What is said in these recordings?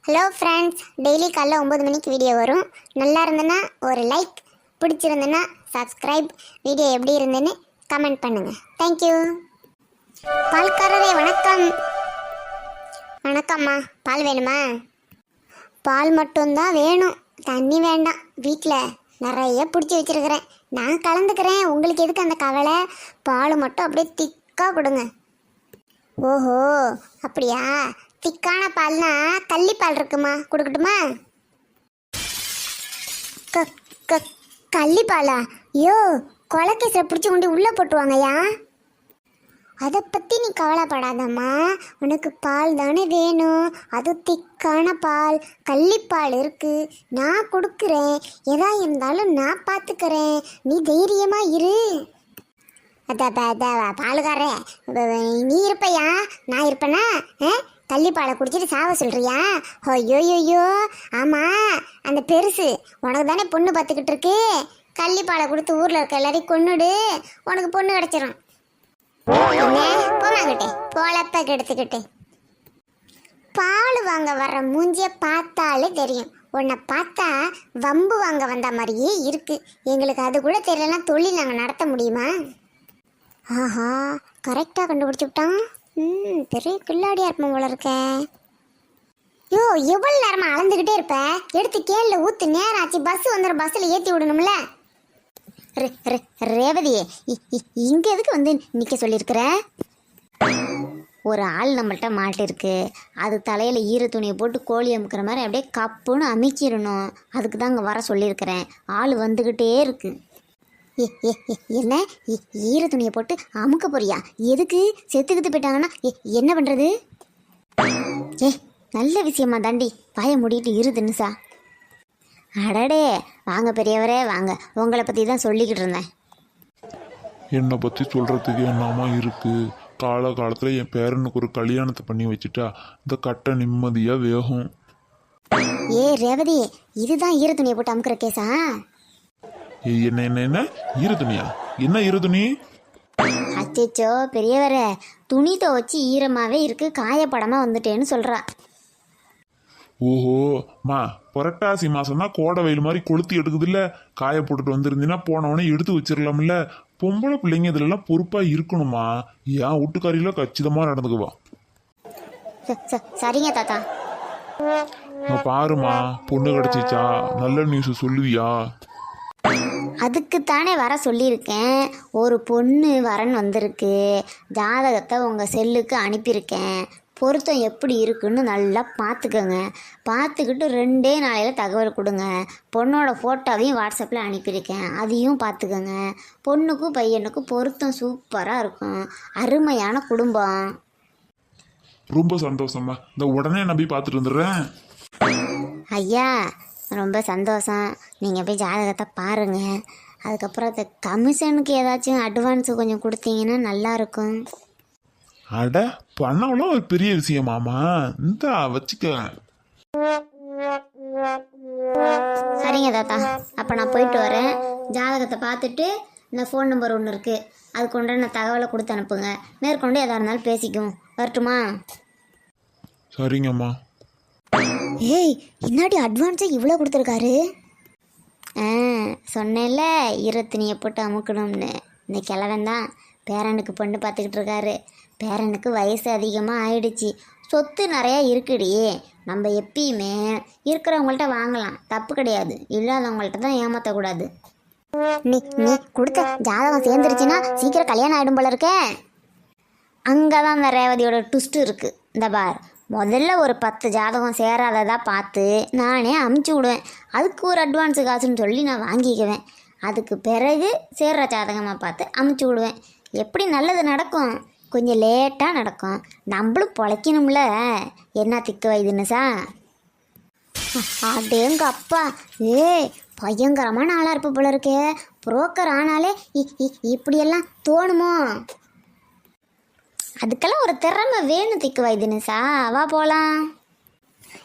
Hello friends, daily காலைல 9 மணிக்கு video வரும். நல்லா இருந்ததுன்னா ஒரு லைக், பிடிச்சிருந்ததுன்னா சப்ஸ்கிரைப். வீடியோ எப்படி இருந்துன்னு கமெண்ட் பண்ணுங்கள். தேங்க்யூ. பால்காரரே வணக்கம். வணக்கம்மா. பால் வேணுமா? பால் மட்டும்தான் வேணும், தண்ணி வேண்டாம். வீட்டில் நிறைய பிடிச்சி வச்சுருக்கிறேன், நான் கலந்துக்கிறேன். உங்களுக்கு எதுக்கு அந்த கவலை? பால் மட்டும் அப்படியே திக்காக கொடுங்க. ஓஹோ, அப்படியா? திக்கான பால்னா கள்ளிப்பால் இருக்குமா, கொடுக்கட்டுமா? கள்ளிப்பாலா? ஐயோ, கொலைக்கேசில பிடிச்சி கொண்டு உள்ளே போட்டுவாங்கய்யா. அதை பற்றி நீ கவலைப்படாதம்மா, உனக்கு பால் தானே வேணும். அது திக்கான பால், கள்ளிப்பால் இருக்குது, நான் கொடுக்குறேன். எதா இருந்தாலும் நான் பார்த்துக்கிறேன், நீ தைரியமாக இரு. பாலுக்காரே, நீ இருப்பையா, நான் இருப்பேனா? கள்ளிப்பாலை குடிச்சிட்டு சாவ சொல்றியா? ஐயோயோயோ, ஆமாம், அந்த பெருசு உனக்கு தானே பொண்ணு பார்த்துக்கிட்டு இருக்கு. கள்ளிப்பாலை கொடுத்து ஊரில் இருக்க எல்லாரையும் கொன்னுடு, உனக்கு பொண்ணு கிடச்சிரும். என்ன போமாங்கிட்டே போலப்ப கெடுத்துக்கிட்டு. பால் வாங்க வர்ற மூஞ்சிய பார்த்தாலே தெரியும், உன்னை பார்த்தா வம்பு வாங்க வந்த மாதிரியே இருக்கு. எங்களுக்கு அது கூட தெரியலன்னா தொழில் நாங்கள் நடத்த முடியுமா? ஆஹா, கரெக்டாக கண்டுபிடிச்சி விட்டான். பெரிய கில்லாடியா இருப்போம் போல இருக்க. யோ, எவ்வளவு நேரமா அளந்துக்கிட்டே இருப்ப? எடுத்து கேள்ல ஊத்து, நேரம் ஆச்சு, பஸ் வந்துடும், பஸ்ஸில் ஏற்றி விடணும்ல. ரேவதி, இங்கே எதுக்கு வந்து நிற்க சொல்லியிருக்கிற? ஒரு ஆள் நம்மள்கிட்ட மாட்டிருக்கு, அது தலையில் ஈர துணியை போட்டு கோழி அமுக்கிற மாதிரி அப்படியே கப்புன்னு அமைக்கிடணும். அதுக்கு தான் அங்கே வர சொல்லியிருக்கிறேன். ஆள் வந்துக்கிட்டே இருக்கு. என்ன ஈர துணியை போட்டு அமுக்க போறியா? எதுக்கு? செத்துக்கிட்டு போயிட்டாங்கன்னா என்ன பண்ணுறது? நல்ல விஷயமா தாண்டி, வாய மூடிட்டு இரு தினுசா. அடடே, வாங்க பெரியவரே வாங்க, உங்களை பற்றி தான் சொல்லிக்கிட்டு இருந்தேன். என்னை பற்றி சொல்கிறதுக்கு என்னமா இருக்குது? காலத்தில் என் பேரனுக்கு ஒரு கல்யாணத்தை பண்ணி வச்சுட்டா இந்த கட்டை நிம்மதியாக வேகும். ரேவதி, இதுதான் ஈர துணியை போட்டு அமுக்கிற கேஸா? என்ன என்ன என்ன ஈர துணியா? என்ன ஈர துணி? அச்சோ பெரியவரே, துணி துவச்சி ஈரமாகவே இருக்கு, காயப்படமாக வந்துட்டேன்னு சொல்கிறா. ஓஹோ மா, புரட்டாசி மாசம்னா கோடை வெயில் மாதிரி கொளுத்தி எடுக்குது இல்லை? காய போட்டுட்டு வந்திருந்தீங்கன்னா போனவனே எடுத்து வச்சிடலாம்ல. பொம்பளை பிள்ளைங்க இதுலலாம் பொறுப்பாக இருக்கணுமா? ஏன் வீட்டுக்காரியில கச்சிதமாக நடந்துக்குவா. சரிங்க தாத்தா. பாருமா, பொண்ணு கிடச்சிச்சா? நல்ல நியூஸ் சொல்லுவியா? அதுக்குத்தானே வர சொல்லியிருக்கேன். ஒரு பொண்ணு வரன் வந்திருக்கு, ஜாதகத்தை உங்கள் செல்லுக்கு அனுப்பியிருக்கேன். பொருத்தம் எப்படி இருக்குன்னு நல்லா பார்த்துக்கோங்க. பார்த்துக்கிட்டு 2 நாளையில் தகவல் கொடுங்க. பொண்ணோட ஃபோட்டோவையும் வாட்ஸ்அப்பில் அனுப்பியிருக்கேன், அதையும் பார்த்துக்கோங்க. பொண்ணுக்கும் பையனுக்கும் பொருத்தம் சூப்பராக இருக்கும், அருமையான குடும்பம். ரொம்ப சந்தோஷமா, இந்த உடனே நம்பி பார்த்துட்டு வந்துடுறேன். ஐயா, ரொம்ப சந்தோஷம். நீங்கள் போய் ஜாதகத்தை பாருங்கள். அதுக்கப்புறம் அந்த கமிஷனுக்கு ஏதாச்சும் அட்வான்ஸு கொஞ்சம் கொடுத்தீங்கன்னா நல்லாயிருக்கும். அட, பண்ணவளும் ஒரு பெரிய விஷயமாமா, இந்த வச்சுக்க. சரிங்க தாத்தா, அப்போ நான் போயிட்டு வரேன். ஜாதகத்தை பார்த்துட்டு இந்த ஃபோன் நம்பர் ஒன்று இருக்குது, அதுக்கு உண்டான தகவலை கொடுத்து அனுப்புங்க. மேற்கொண்டு எதாக இருந்தாலும் பேசிக்கும். வரட்டுமா? சரிங்கம்மா. ஏய், இன்னாடி அட்வான்ஸை இவ்வளோ கொடுத்துருக்காரு. சொன்னேன்ல, ஈரத்துணியை போட்டு அமுக்கணும்னு. இந்த கிழவன் தான் பேரனுக்கு பொண்ணு பார்த்துக்கிட்டு இருக்காரு. பேரனுக்கு வயசு அதிகமாக ஆயிடுச்சு, சொத்து நிறையா இருக்குடி. நம்ம எப்பயுமே இருக்கிறவங்கள்ட்ட வாங்கலாம், தப்பு கிடையாது. இல்லாதவங்கள்ட்ட தான் ஏமாற்றக்கூடாது. நீ நீ கொடுத்த ஜாதகம் சேர்ந்துருச்சுன்னா சீக்கிரம் கல்யாணம் ஆகிடும் போல இருக்கே. அங்கே தான் அந்த ரேவதியோட ட்விஸ்ட்டு இருக்குது. இந்த பார், முதல்ல ஒரு 10 ஜாதகம் சேராததாக பார்த்து நானே அமுச்சு விடுவேன். அதுக்கு ஒரு அட்வான்ஸு காசுன்னு சொல்லி நான் வாங்கிக்குவேன். அதுக்கு பிறகு சேர்ற ஜாதகமாக பார்த்து அமுச்சு விடுவேன். எப்படி நல்லது நடக்கும்? கொஞ்சம் லேட்டாக நடக்கும். நம்மளும் பொழைக்கணும்ல. என்ன திக்கு வைதுன்னுசா? அதேங்க அப்பா, பயங்கரமான ஆளாக இருப்ப போல இருக்கே. புரோக்கர் ஆனாலே இப்படியெல்லாம் தோணுமோ? அதுக்கெல்லாம் ஒரு திறமை வேணும் திக்கு வைதுன்னுசா. வா போகலாம்.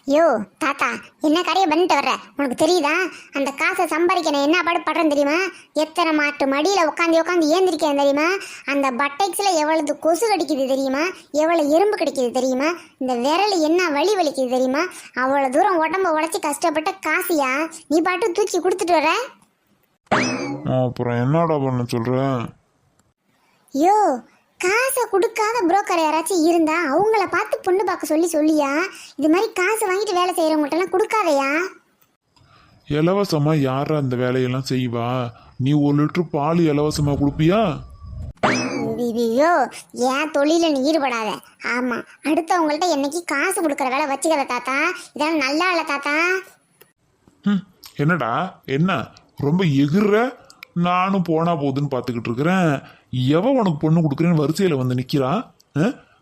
யோ தாத்தா, என்ன கரையை பண்ணிட்டு வர்ற? உனக்கு தெரியுதா அந்த காசை சம்பாதிக்க நான் என்ன பாடு படுறேன் தெரியுமா? எத்தனை மாட்டு மடியில் உட்காந்து ஏந்திரிக்கேன் தெரியுமா? அந்த பட்டைக்ஸில் எவ்வளவு கொசு கடிக்குது தெரியுமா? எவ்வளோ எறும்பு கடிக்குது தெரியுமா? இந்த விரல் என்ன வலிக்குது தெரியுமா? அவ்வளோ தூரம் உடம்ப உழைச்சி கஷ்டப்பட்ட காசியா நீ பாட்டு தூக்கி கொடுத்துட்டு வர? அப்புறம் என்னடா பண்ண சொல்கிறேன்? யோ, காசை கொடுக்காத புரோக்கர் யாராச்சும் இருந்தா அவங்கள பார்த்து பொண்ணு பார்க்க சொல்லியா? இது மாதிரி காசை வாங்கிட்டு வேலை செய்யறவங்கள்ட்டலாம் கொடுக்காதயா? இலவசமா யாரா அந்த வேலையெல்லாம் செய்வா? நீ 1 லிட்டர் பால் இலவசமா கொடுப்பியா? ஐயோ, ஏன் தொழில நீ ஈடுபடாத. ஆமா, அடுத்தவங்கள்ட்ட என்னைக்கு காசு கொடுக்குற வேலை வச்சுக்கல தாத்தா. இதெல்லாம் நல்லா இல்ல தாத்தா. என்னடா என்ன ரொம்ப எகிர்ற? நானும் போனா போகுதுன்னு பார்த்துக்கிட்டு இருக்கிறேன். எவன் உனக்கு பொண்ணு கொடுக்குறேன்னு வரிசையில் வந்து நிற்கிறா?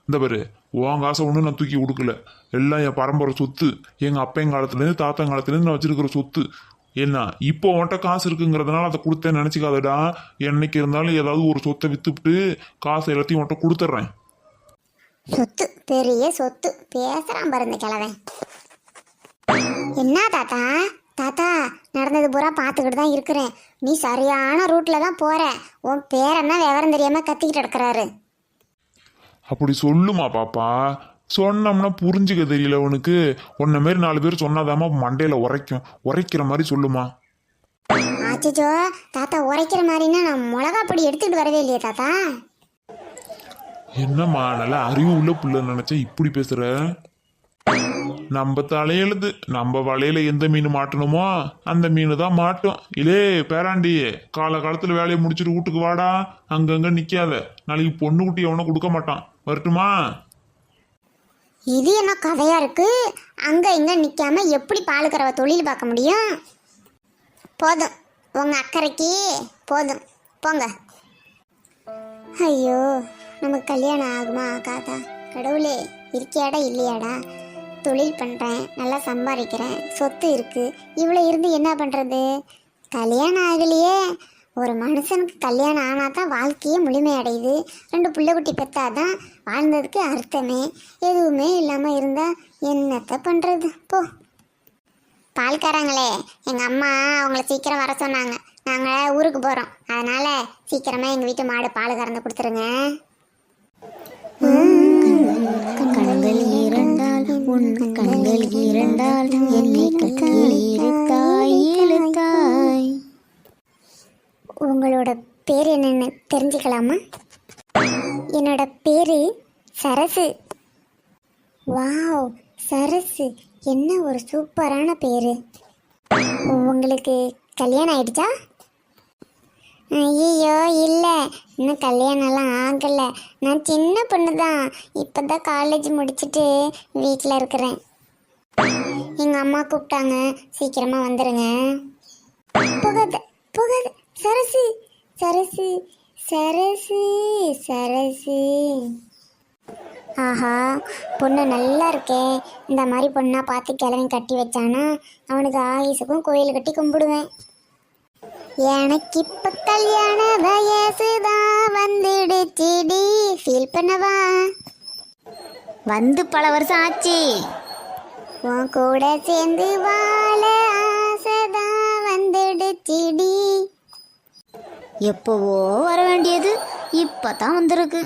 இந்த பாரு, உன் காசை ஒன்றும் நான் தூக்கி கொடுக்கல. எல்லாம் என் பரம்பரை சொத்து. எங்கள் அப்பன் காலத்துலேருந்து தாத்தன் காலத்துலேருந்து நான் வச்சிருக்கிற சொத்து. என்ன இப்போ உன்கிட்ட காசு இருக்குங்கிறதுனால அதை கொடுத்தேன்னு நினச்சிக்காதடா. என்னைக்கு இருந்தாலும் ஏதாவது ஒரு சொத்தை விற்றுவிட்டு காசை எல்லாத்தையும் உன்கிட்ட கொடுத்துட்றேன். சொத்து, பெரிய சொத்து பேசுறான் பாரு இந்த கிழவன். என்ன தாத்தா? தாத்தா, நடந்தது பூரா பார்த்துக்கிட்டு தான் இருக்கிறேன். நீ சரியான ரூட்ல தான் போற. உன் பேரன்னா விவரம் தெரியாம கத்திக்கிட்டு கிடக்குறாரு. அப்படி சொல்லுமா பாப்பா? சொன்னோம்னா புரிஞ்சுக்க தெரியல உனக்கு. உன்ன மாரி 4 பேர் சொன்னாதாமா மண்டையில உரைக்கிற மாதிரி சொல்லுமா. ஆச்சோ தாத்தா, உரைக்கிற மாதிரின்னா நான் மிளகா பொடி எடுத்துக்கிட்டு வரவே இல்லையே தாத்தா. என்னம்மா நல்லா அறிவு உள்ள புள்ள நினைச்சா இப்படி பேசுற? நம்ம தலையெழுது. நம்ம வலையில எந்த மீன் மாட்டணுமோ அந்த மீன் தான் மாட்டும். இல்லே பேராண்டி, காலத்துல வேலையை முடிச்சுட்டு வீட்டுக்கு வாடா. அங்கங்க நிக்காத. நாளைக்கு பொண்ணு குட்டி எவனும் கொடுக்க மாட்டான். வரட்டுமா? இது என்ன கதையா இருக்கு? அங்க இங்க நிக்காம எப்படி பால் கறவை தொழில் பார்க்க முடியும்? போதும், உங்க அக்கறைக்கு போதும், போங்க. ஐயோ, நமக்கு கல்யாணம் ஆகுமா ஆகாதா? கடவுளே, இருக்கியாடா இல்லையாடா? தொழில் பண்ணுறேன், நல்லா சம்பாதிக்கிறேன், சொத்து இருக்குது. இவ்வளோ இருந்து என்ன பண்ணுறது? கல்யாணம் ஆகலையே. ஒரு மனுஷனுக்கு கல்யாணம் ஆனால் தான் வாழ்க்கையே முழுமையடையுது. 2 பிள்ளை குட்டி பெற்றாதான் வாழ்ந்ததுக்கு அர்த்தமே. எதுவுமே இல்லாமல் இருந்தால் என்னத்தை பண்ணுறது? போ. பால்காரங்களே, எங்கள் அம்மா அவங்கள சீக்கிரம் வர சொன்னாங்க. நாங்கள் ஊருக்கு போகிறோம். அதனால் சீக்கிரமாக எங்கள் வீட்டு மாடு பால் கறந்து கொடுத்துருங்க. கண்கள் இரண்டால் உன் கண்கள் இரண்டால் என்னை கட்டில் இழுத்தாய் இழுத்தாய். உங்களோட பேர் என்னன்னு தெரிஞ்சுக்கலாமா? என்னோட பேரு சரசு. வாவ், சரசு, என்ன ஒரு சூப்பரான பேரு. உங்களுக்கு கல்யாணம் ஆயிடுச்சா? ஐயோ இல்லை, இன்னும் கல்யாணம்லாம் ஆகலை. நான் சின்ன பொண்ணு தான். இப்போ தான் காலேஜ் முடிச்சுட்டு வீட்டில் இருக்கிறேன். எங்கள் அம்மா கூப்பிட்டாங்க, சீக்கிரமாக வந்துடுங்க. புகாத புகாத. சரசு சரசு சரசு சரசு. ஆஹா, பொண்ணு நல்லா இருக்கே. இந்த மாதிரி பொண்ணா பார்த்து கிளம்பி கட்டி வச்சானா அவனுக்கு ஆயுசுக்கும் கோயில் கட்டி கும்பிடுவேன். எனக்கு இப்ப கல்யாண வயசுதான் வந்துடுச்சுடி. ஃபீல் பண்ணவா? வந்து பல வருஷம் ஆச்சு. உன் கூட சேர்ந்து வாழ ஆசைதான் வந்துடுச்சுடி. எப்போவோ வர வேண்டியது இப்பதான் வந்திருக்கு.